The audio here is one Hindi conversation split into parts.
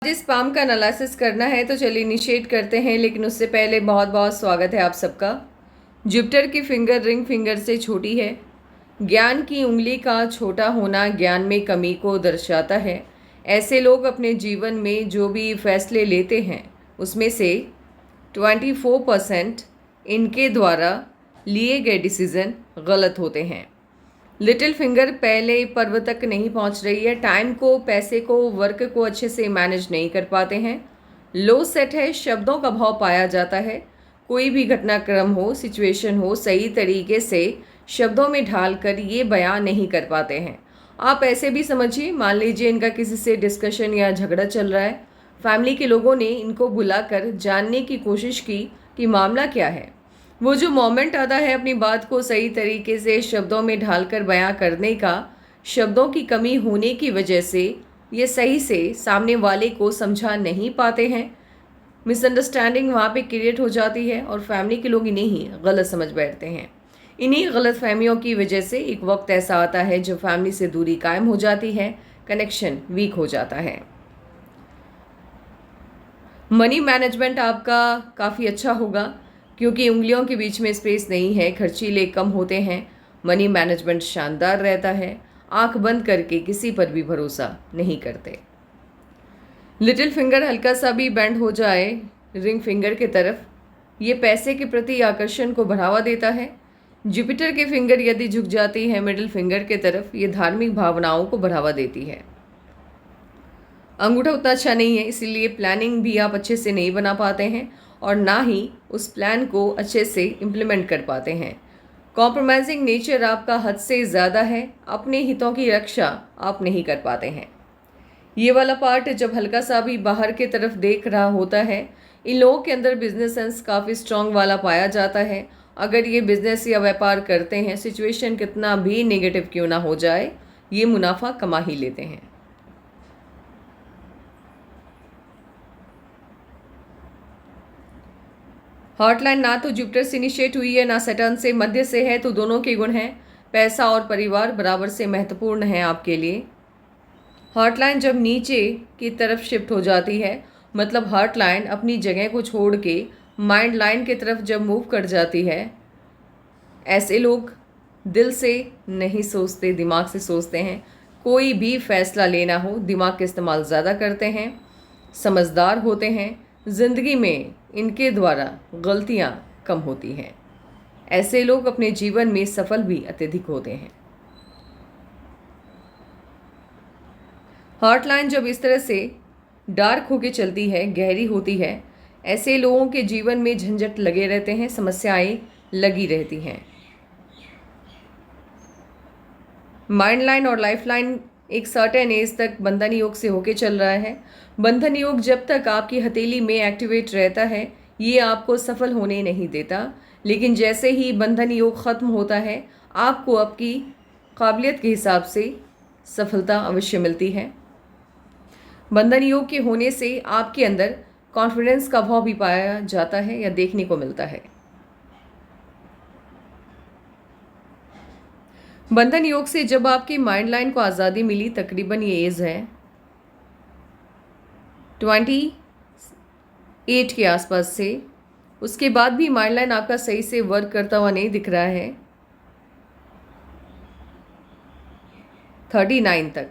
आज स्पाम का एनालिसिस करना है तो चलिए इनिशिएट करते हैं, लेकिन उससे पहले बहुत बहुत स्वागत है आप सबका। जुपिटर की फिंगर रिंग फिंगर से छोटी है। ज्ञान की उंगली का छोटा होना ज्ञान में कमी को दर्शाता है। ऐसे लोग अपने जीवन में जो भी फैसले लेते हैं उसमें से 24% इनके द्वारा लिए गए डिसीज़न गलत होते हैं। लिटिल फिंगर पहले पर्व तक नहीं पहुंच रही है। टाइम को, पैसे को, वर्क को अच्छे से मैनेज नहीं कर पाते हैं। लो सेट है, शब्दों का भाव पाया जाता है। कोई भी घटनाक्रम हो, सिचुएशन हो, सही तरीके से शब्दों में ढालकर ये बयां नहीं कर पाते हैं। आप ऐसे भी समझिए, मान लीजिए इनका किसी से डिस्कशन या झगड़ा चल रहा है। फैमिली के लोगों ने इनको बुलाकर जानने की कोशिश की कि मामला क्या है। वो जो मोमेंट आता है अपनी बात को सही तरीके से शब्दों में ढालकर बयां करने का, शब्दों की कमी होने की वजह से ये सही से सामने वाले को समझा नहीं पाते हैं। मिसअंडरस्टैंडिंग वहाँ पे क्रिएट हो जाती है और फैमिली के लोग इन्हें ही गलत समझ बैठते हैं। इन्हीं गलत फहमियों की वजह से एक वक्त ऐसा आता है जब फैमिली से दूरी कायम हो जाती है, कनेक्शन वीक हो जाता है। मनी मैनेजमेंट आपका काफ़ी अच्छा होगा क्योंकि उंगलियों के बीच में स्पेस नहीं है, खर्चीले कम होते हैं। मनी मैनेजमेंट शानदार रहता है। आंख बंद करके किसी पर भी भरोसा नहीं करते। लिटिल फिंगर हल्का सा भी बेंड हो जाए रिंग फिंगर की तरफ, ये पैसे के प्रति आकर्षण को बढ़ावा देता है। जुपिटर के फिंगर यदि झुक जाती है मिडिल फिंगर की तरफ, ये धार्मिक भावनाओं को बढ़ावा देती है। अंगूठा उतना अच्छा नहीं है, इसीलिए प्लानिंग भी आप अच्छे से नहीं बना पाते हैं और ना ही उस प्लान को अच्छे से इम्प्लीमेंट कर पाते हैं। कॉम्प्रोमाइजिंग नेचर आपका हद से ज़्यादा है। अपने हितों की रक्षा आप नहीं कर पाते हैं। ये वाला पार्ट जब हल्का सा भी बाहर की तरफ देख रहा होता है, इन लोगों के अंदर बिजनेस सेंस काफ़ी स्ट्रांग वाला पाया जाता है। अगर ये बिजनेस या व्यापार करते हैं, सिचुएशन कितना भी नेगेटिव क्यों ना हो जाए, ये मुनाफा कमा ही लेते हैं। हॉटलाइन ना तो जुपिटर से इनिशिएट हुई है ना सैटर्न से, मध्य से है, तो दोनों के गुण हैं। पैसा और परिवार बराबर से महत्वपूर्ण है आपके लिए। हॉटलाइन जब नीचे की तरफ शिफ्ट हो जाती है, मतलब हॉटलाइन अपनी जगह को छोड़ के माइंड लाइन की तरफ जब मूव कर जाती है, ऐसे लोग दिल से नहीं सोचते, दिमाग से सोचते हैं। कोई भी फैसला लेना हो दिमाग का इस्तेमाल ज़्यादा करते हैं, समझदार होते हैं। ज़िंदगी में इनके द्वारा गलतियाँ कम होती हैं। ऐसे लोग अपने जीवन में सफल भी अत्यधिक होते हैं। हॉटलाइन जब इस तरह से डार्क होके चलती है, गहरी होती है, ऐसे लोगों के जीवन में झंझट लगे रहते हैं, समस्याएं लगी रहती हैं। माइंड लाइन और लाइफ लाइन एक सर्टेन एज तक बंधन योग से होके चल रहा है। बंधन योग जब तक आपकी हथेली में एक्टिवेट रहता है, ये आपको सफल होने नहीं देता। लेकिन जैसे ही बंधन योग ख़त्म होता है, आपको आपकी काबिलियत के हिसाब से सफलता अवश्य मिलती है। बंधन योग के होने से आपके अंदर कॉन्फिडेंस का भाव भी पाया जाता है या देखने को मिलता है। बंधन योग से जब आपकी माइंड लाइन को आज़ादी मिली, तकरीबन ये एज है 28 के आसपास से, उसके बाद भी माइंड लाइन आपका सही से वर्क करता हुआ नहीं दिख रहा है 39 तक।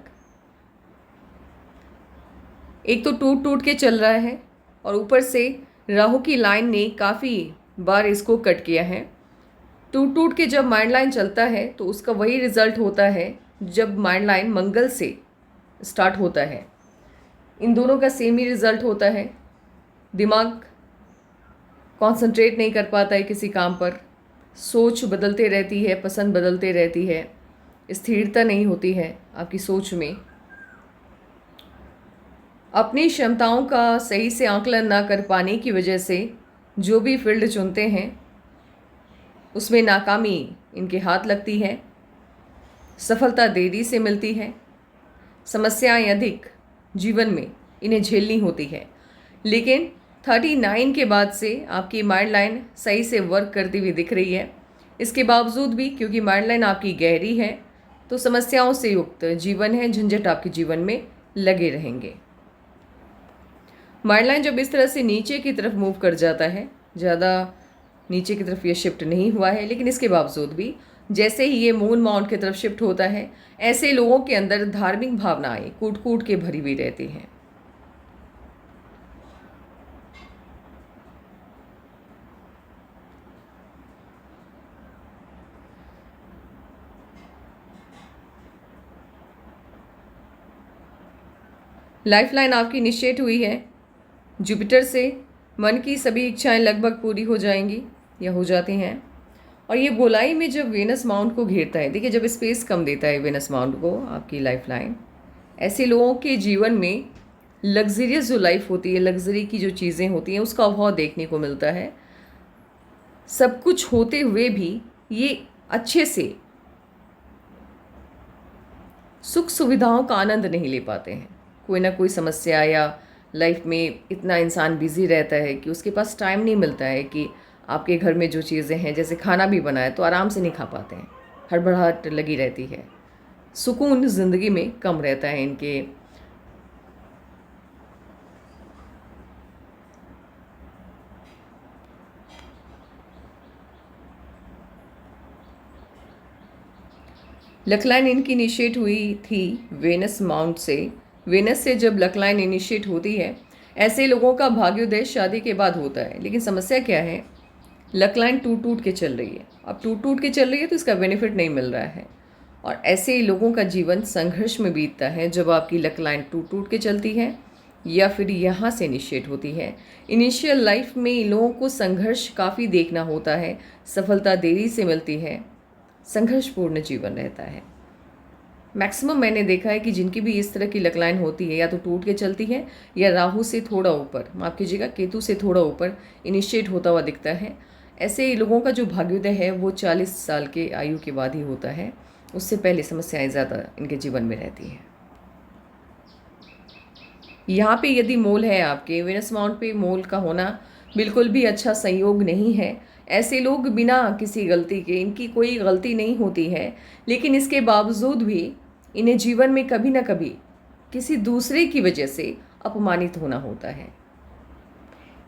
एक तो टूट टूट के चल रहा है और ऊपर से राहु की लाइन ने काफ़ी बार इसको कट किया है। टूट टूट के जब माइंड लाइन चलता है तो उसका वही रिज़ल्ट होता है जब माइंड लाइन मंगल से स्टार्ट होता है। इन दोनों का सेम ही रिज़ल्ट होता है। दिमाग कंसंट्रेट नहीं कर पाता है किसी काम पर, सोच बदलते रहती है, पसंद बदलते रहती है, स्थिरता नहीं होती है आपकी सोच में। अपनी क्षमताओं का सही से आकलन ना कर पाने की वजह से जो भी फील्ड चुनते हैं उसमें नाकामी इनके हाथ लगती है। सफलता देरी से मिलती है। समस्याएं अधिक जीवन में इन्हें झेलनी होती है। लेकिन 39 के बाद से आपकी माइंड लाइन सही से वर्क करती हुई दिख रही है। इसके बावजूद भी, क्योंकि माइंड लाइन आपकी गहरी है, तो समस्याओं से युक्त जीवन है, झंझट आपके जीवन में लगे रहेंगे। मार्ड लाइन जब इस तरह से नीचे की तरफ मूव कर जाता है, ज़्यादा नीचे की तरफ ये शिफ्ट नहीं हुआ है, लेकिन इसके बावजूद भी जैसे ही ये मून माउंट की तरफ शिफ्ट होता है, ऐसे लोगों के अंदर धार्मिक भावनाएं कूट कूट के भरी हुई रहती हैं। लाइफ लाइन आपकी निश्चित हुई है जुपिटर से। मन की सभी इच्छाएं लगभग पूरी हो जाएंगी या हो जाती हैं। और ये गोलाई में जब वेनस माउंट को घेरता है, देखिए जब स्पेस कम देता है वेनस माउंट को आपकी लाइफ लाइन, ऐसे लोगों के जीवन में लग्जरियस जो लाइफ होती है, लग्जरी की जो चीज़ें होती हैं, उसका अभाव देखने को मिलता है। सब कुछ होते हुए भी ये अच्छे से सुख सुविधाओं का आनंद नहीं ले पाते हैं। कोई ना कोई समस्या या लाइफ में इतना इंसान बिजी रहता है कि उसके पास टाइम नहीं मिलता है कि आपके घर में जो चीज़ें हैं, जैसे खाना भी बनाए तो आराम से नहीं खा पाते हैं, हड़बड़ाहट लगी रहती है, सुकून ज़िंदगी में कम रहता है इनके। लकलाइन इनकी इनिशिएट हुई थी वेनस माउंट से। वेनस से जब लकलाइन इनिशिएट होती है, ऐसे लोगों का भाग्योदय शादी के बाद होता है। लेकिन समस्या क्या है, लकलाइन टूट टूट के चल रही है। अब टूट टूट के चल रही है तो इसका बेनिफिट नहीं मिल रहा है, और ऐसे लोगों का जीवन संघर्ष में बीतता है जब आपकी लकलाइन टूट टूट के चलती है या फिर यहाँ से इनिशिएट होती है। इनिशियल लाइफ में इन लोगों को संघर्ष काफ़ी देखना होता है, सफलता देरी से मिलती है, संघर्षपूर्ण जीवन रहता है। मैक्सिमम मैंने देखा है कि जिनकी भी इस तरह की लकलाइन होती है, या तो टूट के चलती है या राहु से थोड़ा ऊपर, माफ़ कीजिएगा, केतु से थोड़ा ऊपर इनिशिएट होता हुआ दिखता है। ऐसे लोगों का जो भाग्योदय है वो 40 साल के आयु के बाद ही होता है, उससे पहले समस्याएं ज़्यादा इनके जीवन में रहती हैं। यहाँ पे यदि मोल है आपके वेनस माउंट पे, मोल का होना बिल्कुल भी अच्छा संयोग नहीं है। ऐसे लोग बिना किसी गलती के, इनकी कोई गलती नहीं होती है, लेकिन इसके बावजूद भी इन्हें जीवन में कभी ना कभी किसी दूसरे की वजह से अपमानित होना होता है।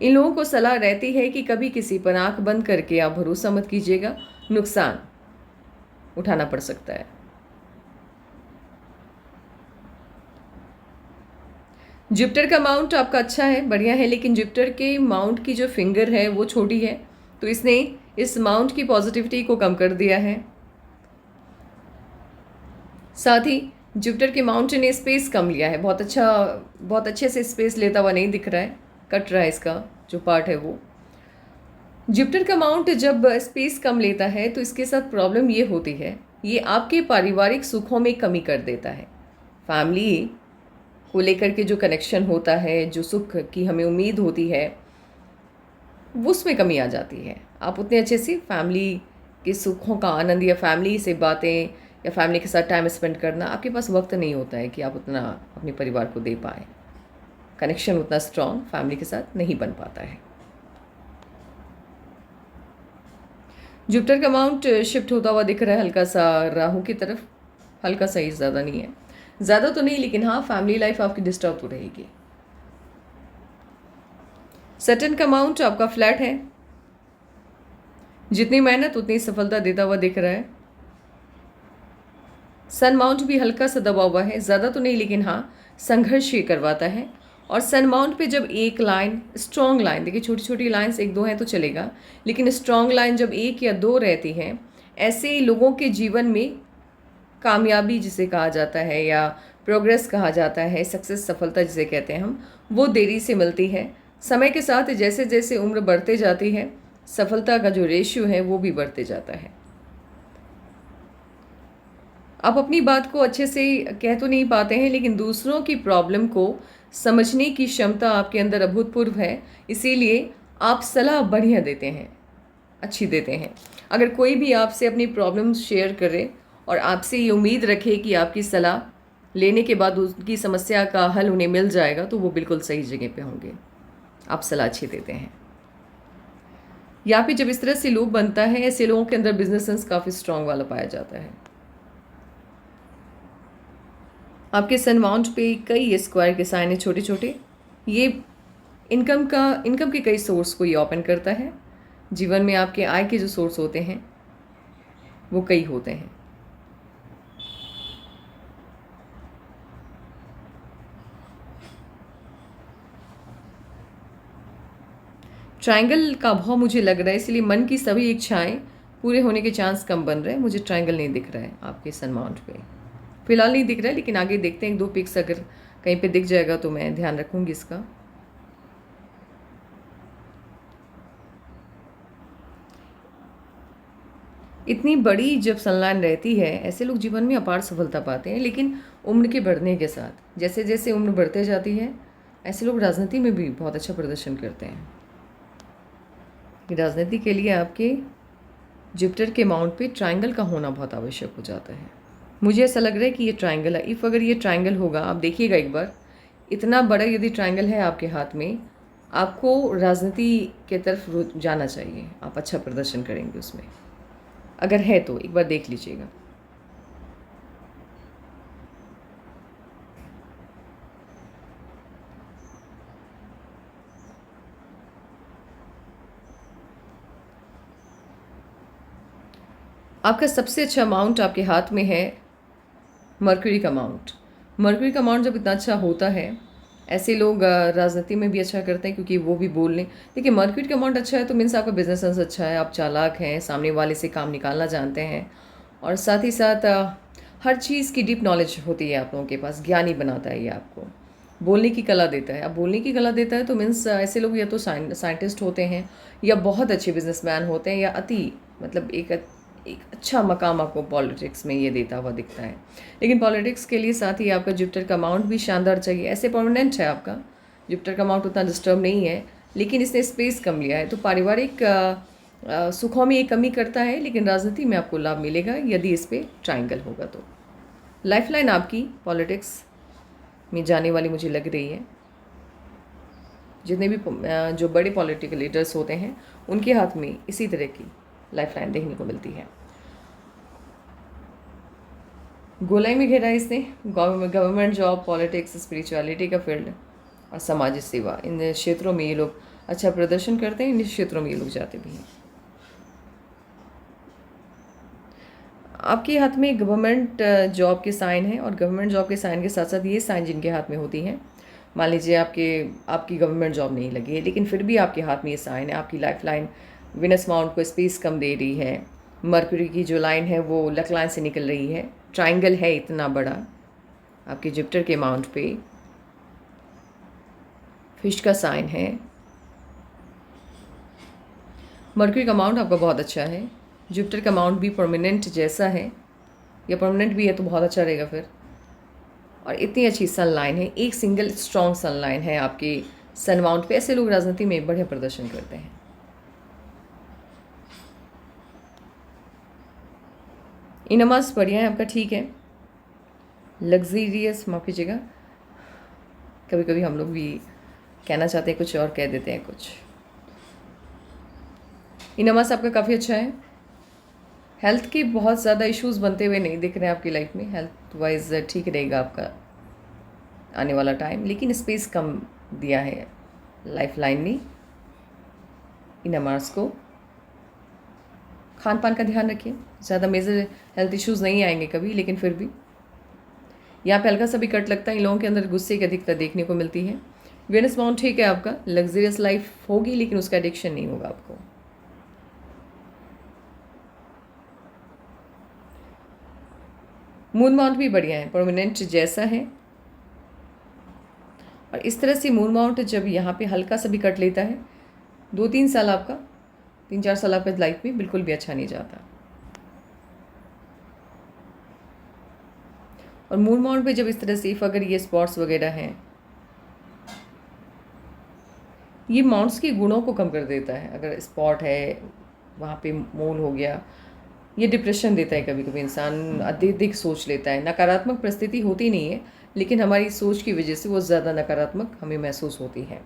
इन लोगों को सलाह रहती है कि कभी किसी पर आंख बंद करके आप भरोसा मत कीजिएगा, नुकसान उठाना पड़ सकता है। जुपिटर का माउंट आपका अच्छा है, बढ़िया है, लेकिन जुपिटर के माउंट की जो फिंगर है वो छोटी है, तो इसने इस माउंट की पॉजिटिविटी को कम कर दिया है। साथ ही जुपिटर के माउंट ने स्पेस कम लिया है, बहुत अच्छे से स्पेस लेता हुआ नहीं दिख रहा है, कट रहा है इसका जो पार्ट है वो। जुपिटर का माउंट जब स्पेस कम लेता है तो इसके साथ प्रॉब्लम ये होती है, ये आपके पारिवारिक सुखों में कमी कर देता है। फैमिली को लेकर के जो कनेक्शन होता है, जो सुख की हमें उम्मीद होती है, उसमें कमी आ जाती है। आप उतने अच्छे से फैमिली के सुखों का आनंद या फैमिली से बातें या फैमिली के साथ टाइम स्पेंड करना, आपके पास वक्त नहीं होता है कि आप उतना अपने परिवार को दे पाएँ। कनेक्शन उतना स्ट्रॉन्ग फैमिली के साथ नहीं बन पाता है। जुपिटर का माउंट शिफ्ट होता हुआ दिख रहा है हल्का सा राहु की तरफ, हल्का सा ही, ज़्यादा नहीं है, ज़्यादा तो नहीं, लेकिन हाँ फैमिली लाइफ आपकी डिस्टर्ब तो रहेगी। सैटर्न का माउंट आपका फ्लैट है, जितनी मेहनत उतनी सफलता देता हुआ दिख रहा है। सन माउंट भी हल्का सा दबा हुआ है, ज़्यादा तो नहीं, लेकिन हाँ संघर्ष ही करवाता है। और सन माउंट पे जब एक लाइन, स्ट्रॉन्ग लाइन, देखिए छोटी छोटी लाइन्स एक दो हैं तो चलेगा, लेकिन स्ट्रॉन्ग लाइन जब एक या दो रहती हैं, ऐसे लोगों के जीवन में कामयाबी जिसे कहा जाता है या प्रोग्रेस कहा जाता है, सक्सेस, सफलता जिसे कहते हैं हम, वो देरी से मिलती है। समय के साथ जैसे जैसे उम्र बढ़ते जाती है, सफलता का जो रेशियो है वो भी बढ़ते जाता है। आप अपनी बात को अच्छे से कह तो नहीं पाते हैं, लेकिन दूसरों की प्रॉब्लम को समझने की क्षमता आपके अंदर अभूतपूर्व है, इसीलिए आप सलाह बढ़िया देते हैं, अच्छी देते हैं। अगर कोई भी आपसे अपनी प्रॉब्लम शेयर करे और आपसे ये उम्मीद रखे कि आपकी सलाह लेने के बाद उसकी समस्या का हल उन्हें मिल जाएगा, तो वो बिल्कुल सही जगह पे होंगे। आप सलाह अच्छी देते हैं। यहाँ पे जब इस तरह से लूप बनता है, ऐसे लोगों के अंदर बिजनेस सेंस काफ़ी स्ट्रांग वाला पाया जाता है। आपके सन माउंट पे कई स्क्वायर के साइन हैं छोटे छोटे, ये इनकम के कई सोर्स को ये ओपन करता है। जीवन में आपके आय के जो सोर्स होते हैं वो कई होते हैं। ट्रायंगल का अभाव मुझे लग रहा है, इसलिए मन की सभी इच्छाएं पूरे होने के चांस कम बन रहे हैं। मुझे ट्रायंगल नहीं दिख रहा है आपके सन माउंट पे, फिलहाल नहीं दिख रहा है, लेकिन आगे देखते हैं। 1-2 पिक्स अगर कहीं पे दिख जाएगा तो मैं ध्यान रखूंगी इसका। इतनी बड़ी जब सनलाइन रहती है, ऐसे लोग जीवन में अपार सफलता पाते हैं। लेकिन उम्र के बढ़ने के साथ, जैसे जैसे उम्र बढ़ते जाती है, ऐसे लोग राजनीति में भी बहुत अच्छा प्रदर्शन करते हैं। राजनीति के लिए आपके जुपिटर के माउंट पे ट्रायंगल का होना बहुत आवश्यक हो जाता है। मुझे ऐसा लग रहा है कि ये ट्रायंगल है। इफ़ अगर ये ट्रायंगल होगा, आप देखिएगा एक बार, इतना बड़ा यदि ट्रायंगल है आपके हाथ में, आपको राजनीति के तरफ जाना चाहिए। आप अच्छा प्रदर्शन करेंगे उसमें, अगर है तो एक बार देख लीजिएगा। आपका सबसे अच्छा अमाउंट आपके हाथ में है मरकरी का अमाउंट। मरकरी का अमाउंट जब इतना अच्छा होता है, ऐसे लोग राजनीति में भी अच्छा करते हैं, क्योंकि वो भी बोल लें। देखिए, मरकरी का अमाउंट अच्छा है तो मीन्स आपका बिजनेस सेंस अच्छा है, आप चालाक हैं, सामने वाले से काम निकालना जानते हैं, और साथ ही साथ हर चीज़ की डीप नॉलेज होती है आप लोगों के पास। ज्ञानी बनाता है ये आपको, बोलने की कला देता है। अब बोलने की कला देता है तो मीन्स ऐसे लोग या तो साइंटिस्ट होते हैं, या बहुत अच्छे बिजनेसमैन होते हैं, या अति मतलब एक अच्छा मकाम आपको पॉलिटिक्स में ये देता हुआ दिखता है। लेकिन पॉलिटिक्स के लिए साथ ही आपका जुपिटर का अमाउंट भी शानदार चाहिए। ऐसे परमानेंट है आपका जुपिटर का अमाउंट, उतना डिस्टर्ब नहीं है, लेकिन इसने स्पेस कम लिया है, तो पारिवारिक सुखों में ये कमी करता है। लेकिन राजनीति में आपको लाभ मिलेगा यदि इस पर ट्रायंगल होगा तो। लाइफलाइन आपकी पॉलिटिक्स में जाने वाली मुझे लग रही है। जितने भी जो बड़े पॉलिटिकल लीडर्स होते हैं, उनके हाथ में इसी तरह की लाइफलाइन देखने को मिलती है। गोलाई में घेरा इसने गवर्नमेंट जॉब, पॉलिटिक्स, स्पिरिचुअलिटी का फील्ड और समाज सेवा, इन क्षेत्रों में ये लोग अच्छा प्रदर्शन करते हैं। इन क्षेत्रों में ये लोग जाते भी हैं। आपके हाथ में गवर्नमेंट जॉब के साइन है, और गवर्नमेंट जॉब के साइन के साथ साथ ये साइन जिनके हाथ में होती हैं, मान लीजिए आपकी गवर्नमेंट जॉब नहीं लगी है, लेकिन फिर भी आपके हाथ में ये साइन है। आपकी लाइफलाइन विनस माउंट को स्पेस कम दे रही है। मरकरी की जो लाइन है वो लक लाइन से निकल रही है। ट्रायंगल है इतना बड़ा आपके जुपिटर के माउंट पे। फिश का साइन है। मरकरी का माउंट आपका बहुत अच्छा है। जुपिटर का माउंट भी परमानेंट जैसा है, या परमानेंट भी है तो बहुत अच्छा रहेगा फिर। और इतनी अच्छी सन लाइन है, एक सिंगल स्ट्रॉन्ग सन लाइन है आपके सन माउंट पे। ऐसे लोग राजनीति में बढ़िया प्रदर्शन करते हैं। इनमास बढ़िया है आपका, ठीक है। लग्जीरियस, माफ़ कीजिएगा, कभी कभी हम लोग भी कहना चाहते हैं कुछ और कह देते हैं कुछ। इनमास आपका काफ़ी अच्छा है। हेल्थ के बहुत ज़्यादा इश्यूज़ बनते हुए नहीं दिख रहे हैं आपकी लाइफ में। हेल्थ वाइज ठीक रहेगा आपका आने वाला टाइम, लेकिन स्पेस कम दिया है लाइफ लाइन ने इनमास को। खान पान का ध्यान रखिए, ज़्यादा मेजर हेल्थ इश्यूज़ नहीं आएंगे कभी, लेकिन फिर भी यहाँ पे हल्का सा भी कट लगता है। इन लोगों के अंदर गुस्से की अधिकता देखने को मिलती है। वेनस माउंट ठीक है आपका, लग्जरियस लाइफ होगी, लेकिन उसका एडिक्शन नहीं होगा आपको। मून माउंट भी बढ़िया है, परमानेंट जैसा है। और इस तरह से मून माउंट जब यहाँ पे हल्का सा भी कट लेता है, 2-3 साल आपका, 3-4 साल आपका लाइफ में बिल्कुल भी अच्छा नहीं जाता। और मून माउंट पे जब इस तरह से अगर ये स्पॉट्स वगैरह हैं, ये माउंट्स के गुणों को कम कर देता है। अगर स्पॉट है वहाँ पे मून हो गया, ये डिप्रेशन देता है। कभी कभी इंसान अधिक सोच लेता है। नकारात्मक परिस्थिति होती नहीं है, लेकिन हमारी सोच की वजह से वो ज़्यादा नकारात्मक हमें महसूस होती है।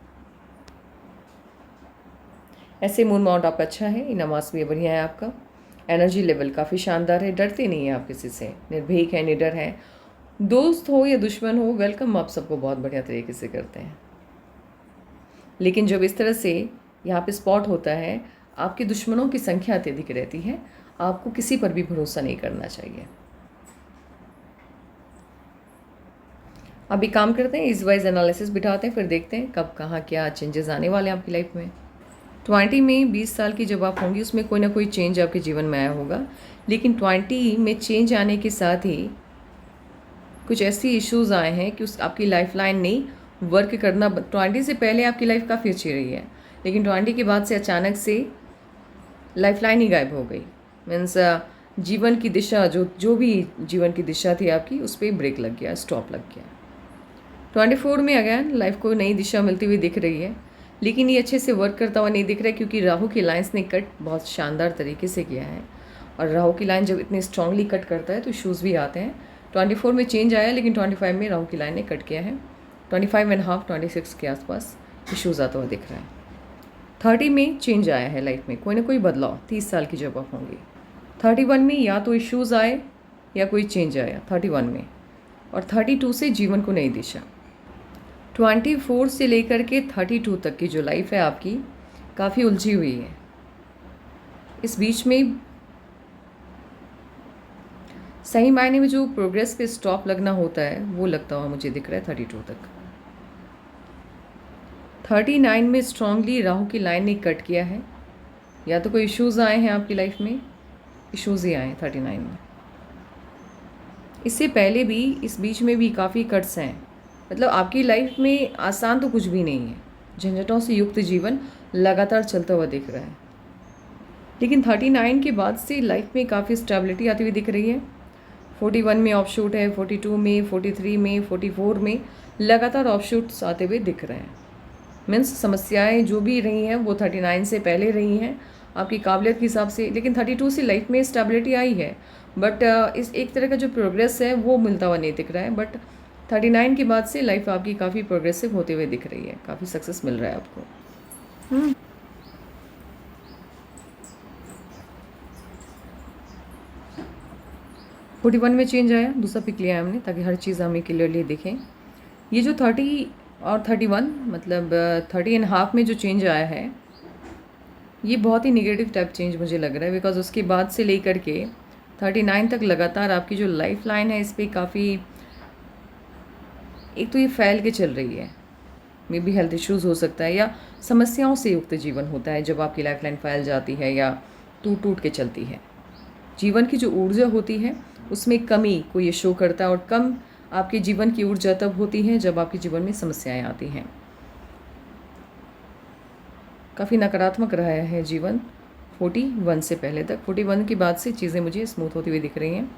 ऐसे मून माउंट आपका अच्छा है। इनमास भी बढ़िया है आपका। एनर्जी लेवल काफ़ी शानदार है। डरते नहीं हैं आप किसी से, निर्भीक हैं, निडर हैं। दोस्त हो या दुश्मन हो, वेलकम आप सबको बहुत बढ़िया तरीके से करते हैं। लेकिन जब इस तरह से यहाँ पे स्पॉट होता है, आपके दुश्मनों की संख्या अत्यधिक रहती है। आपको किसी पर भी भरोसा नहीं करना चाहिए। अभी काम करते हैं, इस वाइज एनालिसिस बिठाते हैं, फिर देखते हैं कब कहाँ क्या चेंजेस आने वाले हैं आपकी लाइफ में। 20 में 20 साल की जब आप होंगी, उसमें कोई ना कोई चेंज आपके जीवन में आया होगा। लेकिन 20 में चेंज आने के साथ ही कुछ ऐसी इश्यूज़ आए हैं कि उस आपकी लाइफ लाइन नहीं वर्क करना। 20 से पहले आपकी लाइफ काफ़ी अच्छी रही है, लेकिन 20 के बाद से अचानक से लाइफ लाइन ही गायब हो गई। मीन्स जीवन की दिशा, जो भी जीवन की दिशा थी आपकी, उस पर ब्रेक लग गया, स्टॉप लग गया। 24 में अगैन लाइफ को नई दिशा मिलती हुई दिख रही है, लेकिन ये अच्छे से वर्क करता हुआ नहीं दिख रहा है, क्योंकि राहु की लाइन्स ने कट बहुत शानदार तरीके से किया है। और राहु की लाइन जब इतनी स्ट्रांगली कट करता है तो इशूज़ भी आते हैं। 24 में चेंज आया, लेकिन 25 में राहु की लाइन ने कट किया है। 25.5 26 के आसपास इशूज़ आता हुआ दिख रहा है। 30 में चेंज आया है लाइफ में, कोई ना कोई बदलाव 30 साल की जब आप होंगे। 31 में या तो इश्यूज़ आए या कोई चेंज आया 31 में, और 32 से जीवन को नई दिशा। 24 से लेकर के 32 तक की जो लाइफ है आपकी, काफ़ी उलझी हुई है। इस बीच में सही मायने में जो प्रोग्रेस पे स्टॉप लगना होता है वो लगता हुआ मुझे दिख रहा है 32 तक। 39 में स्ट्रांगली राहु की लाइन ने कट किया है, या तो कोई इश्यूज़ आए हैं आपकी लाइफ में, इश्यूज़ ही आए हैं 39 में। इससे पहले भी, इस बीच में भी काफ़ी कट्स हैं। मतलब आपकी लाइफ में आसान तो कुछ भी नहीं है, झंझटों से युक्त जीवन लगातार चलता हुआ दिख रहा है। लेकिन 39 के बाद से लाइफ में काफ़ी स्टेबिलिटी आती हुई दिख रही है। 41 में ऑफशूट है, 42 में, 43 में, 44 में लगातार ऑफशूट्स आते हुए दिख रहे हैं। मीन्स समस्याएं जो भी रही हैं वो 39 से पहले रही हैं आपकी काबिलियत के हिसाब से, लेकिन 32 से लाइफ में स्टेबिलिटी आई है। बट इस एक तरह का जो प्रोग्रेस है वो मिलता हुआ नहीं दिख रहा है। बट 39 के बाद से लाइफ आपकी काफ़ी प्रोग्रेसिव होते हुए दिख रही है, काफ़ी सक्सेस मिल रहा है आपको। 41 में चेंज आया, दूसरा पिक लिया हमने ताकि हर चीज़ हमें क्लियरली दिखें। ये जो 30 और 31 मतलब 30.5 में जो चेंज आया है, ये बहुत ही निगेटिव टाइप चेंज मुझे लग रहा है। बिकॉज उसके बाद से लेकर के 39 तक लगातार आपकी जो लाइफ लाइन है इस पर काफ़ी, एक तो ये फैल के चल रही है, मे बी हेल्थ इश्यूज़ हो सकता है, या समस्याओं से युक्त जीवन होता है जब आपकी लाइफ लाइन फैल जाती है या टूट टूट के चलती है। जीवन की जो ऊर्जा होती है उसमें कमी को ये शो करता है, और कम आपके जीवन की ऊर्जा तब होती है जब आपके जीवन में समस्याएं आती हैं। काफ़ी नकारात्मक रहा है जीवन 41 से पहले तक। 41 के बाद से चीज़ें मुझे स्मूथ होती हुई दिख रही हैं।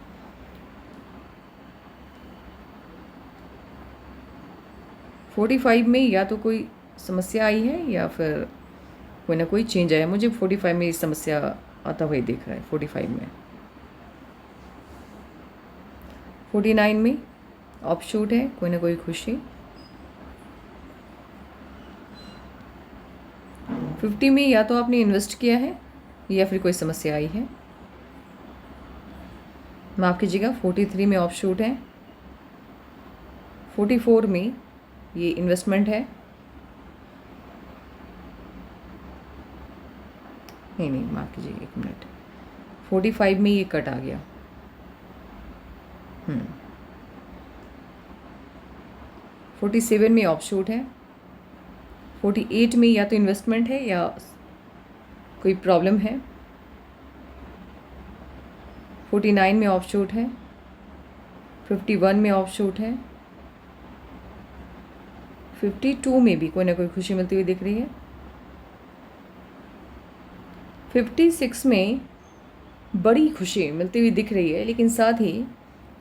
फोर्टी 45 में या तो कोई समस्या आई है या फिर कोई ना कोई चेंज आया। मुझे 45 में इस समस्या आता हुआ दिख रहा है। 45 में, 49 में ऑफशूट है, कोई ना कोई खुशी। 50 में या तो आपने इन्वेस्ट किया है या फिर कोई समस्या आई है। माफ़ कीजिएगा, 43 में ऑफशूट है। 44 में ये इन्वेस्टमेंट है, नहीं माफ़ कीजिएगा, एक मिनट। 45 में ये कट आ गया। 47 में ऑफशूट है। 48 में या तो इन्वेस्टमेंट है या कोई प्रॉब्लम है। 49 में ऑफशूट है। 51 में ऑफशूट है। 52 में भी कोई ना कोई खुशी मिलती हुई दिख रही है। 56 में बड़ी खुशी मिलती हुई दिख रही है, लेकिन साथ ही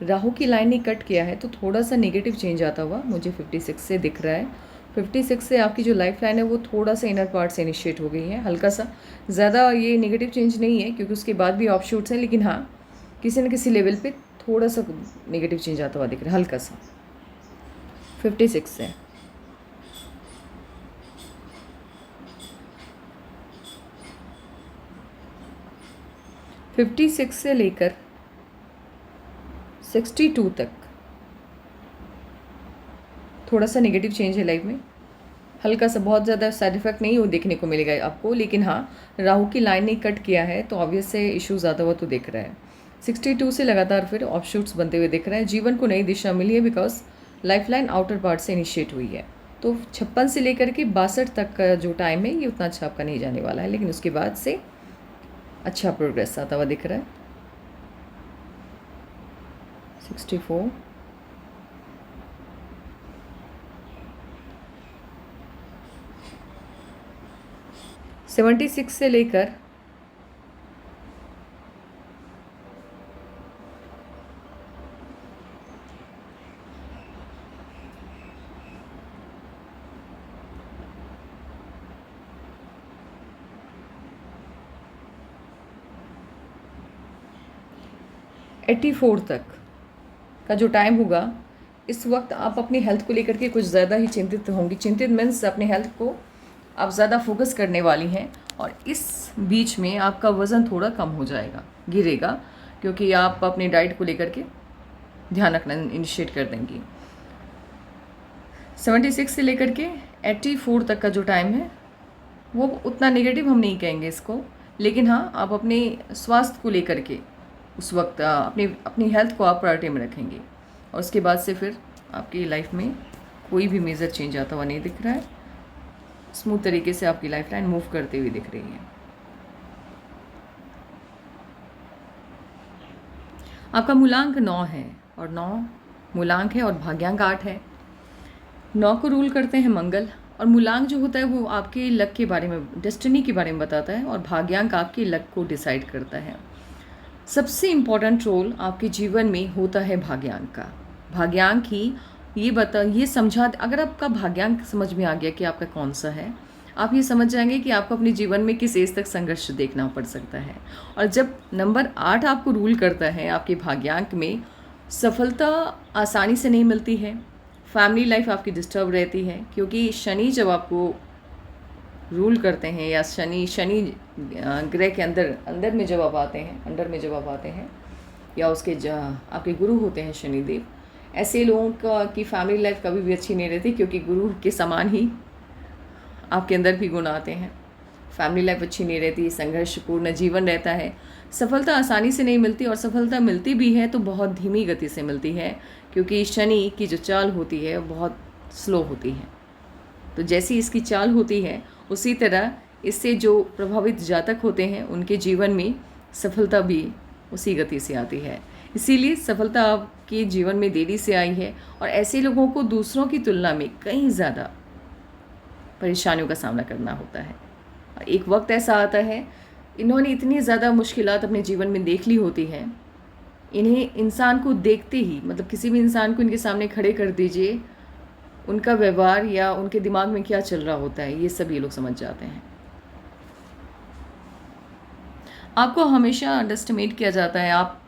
राहु की लाइन ने कट किया है तो थोड़ा सा नेगेटिव चेंज आता हुआ मुझे 56 से दिख रहा है। 56 से आपकी जो लाइफ लाइन है वो थोड़ा सा इनर पार्ट से इनिशिएट हो गई है, हल्का सा। ज़्यादा ये नेगेटिव चेंज नहीं है क्योंकि उसके बाद भी ऑफशूट्स हैं, लेकिन हाँ किसी न किसी लेवल पे थोड़ा सा नेगेटिव चेंज आता हुआ दिख रहा है, हल्का सा 56 से। फिफ्टी सिक्स से लेकर 62 तक थोड़ा सा नेगेटिव चेंज है लाइफ में, हल्का सा, बहुत ज़्यादा साइड इफ़ेक्ट नहीं हो देखने को मिलेगा आपको, लेकिन हाँ, राहु की लाइन ने कट किया है तो ऑब्वियस से इशू ज़्यादा हुआ तो दिख रहा है। 62 से लगातार फिर ऑफशूट्स बनते हुए दिख रहे हैं। जीवन को नई दिशा मिली है बिकॉज लाइफलाइन आउटर पार्ट से इनिशिएट हुई है। तो 56 से लेकर के 62 तक का जो टाइम है ये उतना अच्छा आपका नहीं जाने वाला है, लेकिन उसके बाद से अच्छा प्रोग्रेस आता हुआ दिख रहा है। 64, 76 से लेकर 84 तक का जो टाइम होगा, इस वक्त आप अपनी हेल्थ को लेकर के कुछ ज़्यादा ही चिंतित होंगी। चिंतित मीन्स अपने हेल्थ को आप ज़्यादा फोकस करने वाली हैं, और इस बीच में आपका वज़न थोड़ा कम हो जाएगा, गिरेगा, क्योंकि आप अपनी डाइट को लेकर के ध्यान रखना इनिशिएट कर देंगी। 76 से लेकर के 84 तक का जो टाइम है वो उतना नेगेटिव हम नहीं कहेंगे इसको, लेकिन हाँ, आप अपने स्वास्थ्य को लेकर के उस वक्त अपनी हेल्थ को आप प्रायोरिटी में रखेंगे, और उसके बाद से फिर आपकी लाइफ में कोई भी मेजर चेंज आता हुआ नहीं दिख रहा है। स्मूथ तरीके से आपकी लाइफ लाइन मूव करते हुए दिख रही है। आपका मूलांक 9 है, और 9 मूलांक है और भाग्यांक 8 है। 9 को रूल करते हैं मंगल, और मूलांक जो होता है वो आपके लक के बारे में, डेस्टिनी के बारे में बताता है, और भाग्यांक आपके लक को डिसाइड करता है। सबसे इम्पॉर्टेंट रोल आपके जीवन में होता है भाग्यांक का। भाग्यांक ही ये समझा, अगर आपका भाग्यांक समझ में आ गया कि आपका कौन सा है, आप ये समझ जाएंगे कि आपको अपने जीवन में किस एज तक संघर्ष देखना पड़ सकता है। और जब नंबर 8 आपको रूल करता है आपके भाग्यांक में, सफलता आसानी से नहीं मिलती है, फैमिली लाइफ आपकी डिस्टर्ब रहती है, क्योंकि शनि जब आपको रूल करते हैं, या शनि ग्रह के अंदर में जब आप आते हैं, अंडर में जब आप आते हैं, या उसके आपके गुरु होते हैं शनिदेव, ऐसे लोगों की फैमिली लाइफ कभी भी अच्छी नहीं रहती, क्योंकि गुरु के समान ही आपके अंदर भी गुण आते हैं। फैमिली लाइफ अच्छी नहीं रहती, संघर्षपूर्ण जीवन रहता है, सफलता आसानी से नहीं मिलती, और सफलता मिलती भी है तो बहुत धीमी गति से मिलती है, क्योंकि शनि की जो चाल होती है बहुत स्लो होती है। तो जैसी इसकी चाल होती है, उसी तरह इससे जो प्रभावित जातक होते हैं उनके जीवन में सफलता भी उसी गति से आती है। इसीलिए सफलता आपके जीवन में देरी से आई है, और ऐसे लोगों को दूसरों की तुलना में कहीं ज़्यादा परेशानियों का सामना करना होता है। और एक वक्त ऐसा आता है, इन्होंने इतनी ज़्यादा मुश्किलात अपने जीवन में देख ली होती हैं, इन्हें इंसान को देखते ही, मतलब किसी भी इंसान को इनके सामने खड़े कर दीजिए, उनका व्यवहार या उनके दिमाग में क्या चल रहा होता है ये सब ये लोग समझ जाते हैं। आपको हमेशा अंडरस्टिमेट किया जाता है, आप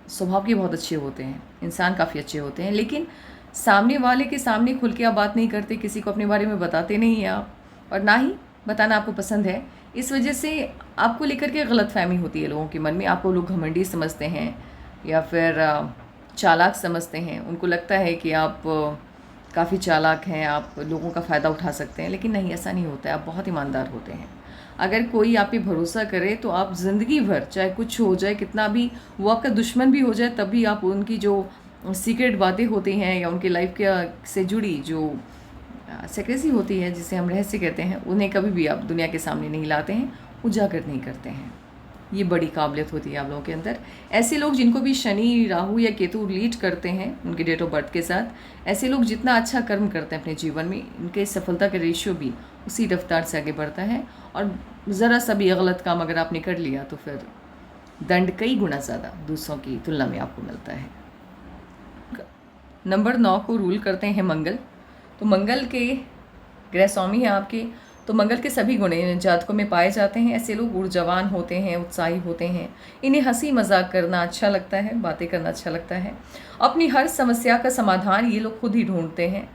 स्वभाव के बहुत अच्छे होते हैं, इंसान काफ़ी अच्छे होते हैं, लेकिन सामने वाले के सामने खुल के आप बात नहीं करते, किसी को अपने बारे में बताते नहीं हैं आप, और ना ही बताना आपको पसंद है। इस वजह से आपको लेकर के गलतफहमी होती है लोगों के मन में, आपको लोग घमंडी समझते हैं या फिर चालाक समझते हैं। उनको लगता है कि आप काफ़ी चालाक हैं, आप लोगों का फ़ायदा उठा सकते हैं, लेकिन नहीं, ऐसा नहीं होता है। आप बहुत ईमानदार होते हैं। अगर कोई आप पे भरोसा करे तो आप ज़िंदगी भर, चाहे कुछ हो जाए, कितना भी वो आपका दुश्मन भी हो जाए, तब भी आप उनकी जो सीक्रेट बातें होती हैं या उनके लाइफ के से जुड़ी जो सेक्रेसी होती है, जिसे हम रहस्य कहते हैं, उन्हें कभी भी आप दुनिया के सामने नहीं लाते हैं, उजागर नहीं करते हैं। ये बड़ी काबिलियत होती है आप लोगों के अंदर। ऐसे लोग जिनको भी शनि, राहु या केतु लीड करते हैं उनके डेट ऑफ बर्थ के साथ, ऐसे लोग जितना अच्छा कर्म करते हैं अपने जीवन में, इनके सफलता का रेशियो भी उसी रफ्तार से आगे बढ़ता है। और ज़रा सा भी गलत काम अगर आपने कर लिया तो फिर दंड कई गुना ज़्यादा दूसरों की तुलना में आपको मिलता है। नंबर 9 को रूल करते हैं मंगल। तो मंगल के ग्रह स्वामी हैं आपके, तो मंगल के सभी गुण जातकों में पाए जाते हैं। ऐसे लोग ऊर्जावान होते हैं, उत्साही होते हैं, इन्हें हंसी मजाक करना अच्छा लगता है, बातें करना अच्छा लगता है। अपनी हर समस्या का समाधान ये लोग खुद ही ढूंढते हैं।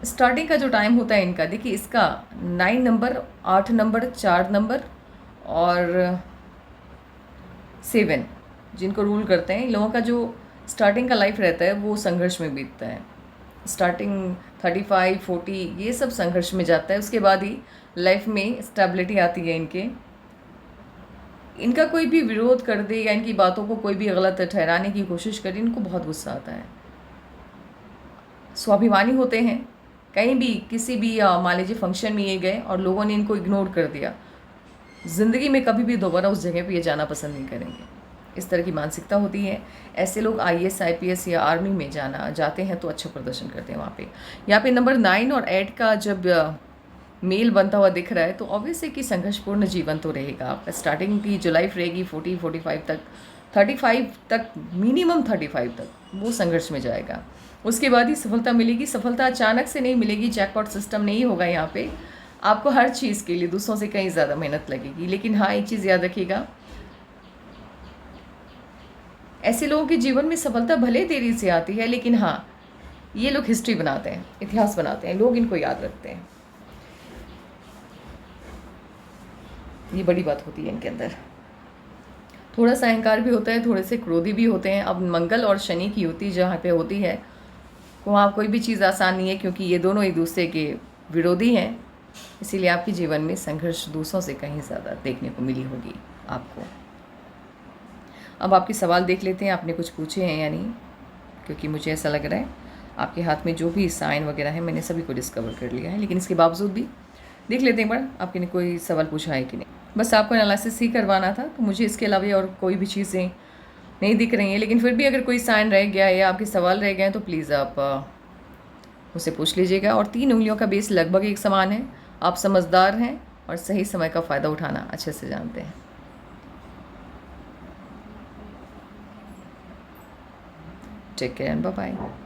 स्टार्टिंग का जो टाइम होता है इनका, देखिए इसका 9 नंबर, 8 नंबर, 4 नंबर और 7 जिनको रूल करते हैं, इन लोगों का जो स्टार्टिंग का लाइफ रहता है वो संघर्ष में बीतता है। स्टार्टिंग 35 40 ये सब संघर्ष में जाता है, उसके बाद ही लाइफ में स्टेबिलिटी आती है इनका कोई भी विरोध कर दे या इनकी बातों को कोई भी गलत ठहराने की कोशिश करे, इनको बहुत गुस्सा आता है। स्वाभिमानी होते हैं, कहीं भी किसी भी मान लीजिए फंक्शन में ये गए और लोगों ने इनको इग्नोर कर दिया, ज़िंदगी में कभी भी दोबारा उस जगह पे ये जाना पसंद नहीं करेंगे। इस तरह की मानसिकता होती है। ऐसे लोग IAS IPS या आर्मी में जाते हैं तो अच्छा प्रदर्शन करते हैं वहाँ पे। यहाँ पे नंबर 9 और 8 का जब मेल बनता हुआ दिख रहा है तो ऑब्वियस है कि संघर्षपूर्ण जीवन तो रहेगा आपका। स्टार्टिंग की जो लाइफ रहेगी 40-45 तक, 35 तक, मिनिमम 35 तक वो संघर्ष में जाएगा। उसके बाद ही सफलता मिलेगी। सफलता अचानक से नहीं मिलेगी, जैकपॉट सिस्टम नहीं होगा यहाँ पे। आपको हर चीज़ के लिए दूसरों से कहीं ज़्यादा मेहनत लगेगी। लेकिन हाँ, एक चीज़ याद रखिएगा, ऐसे लोगों के जीवन में सफलता भले देरी से आती है, लेकिन हाँ, ये लोग हिस्ट्री बनाते हैं, इतिहास बनाते हैं, लोग इनको याद रखते हैं। ये बड़ी बात होती है इनके अंदर। थोड़ा सा अहंकार भी होता है, थोड़े से क्रोधी भी होते हैं। अब मंगल और शनि की युति जहाँ पे होती है वहाँ कोई भी चीज़ आसान नहीं है, क्योंकि ये दोनों एक दूसरे के विरोधी हैं। इसीलिए आपके जीवन में संघर्ष दूसरों से कहीं ज़्यादा देखने को मिली होगी आपको। अब आपके सवाल देख लेते हैं, आपने कुछ पूछे हैं या नहीं, क्योंकि मुझे ऐसा लग रहा है आपके हाथ में जो भी साइन वगैरह है मैंने सभी को डिस्कवर कर लिया है। लेकिन इसके बावजूद भी देख लेते हैं एक बार आपके ने कोई सवाल पूछा है कि नहीं। बस आपको एनालिसिस ही करवाना था, तो मुझे इसके अलावा और कोई भी चीज़ें नहीं दिख रही हैं। लेकिन फिर भी अगर कोई साइन रह गया या आपके सवाल रह गए हैं तो प्लीज़ आप उसे पूछ लीजिएगा। और 3 उंगलियों का बेस लगभग एक समान है। आप समझदार हैं और सही समय का फ़ायदा उठाना अच्छे से जानते हैं। Take care and bye bye.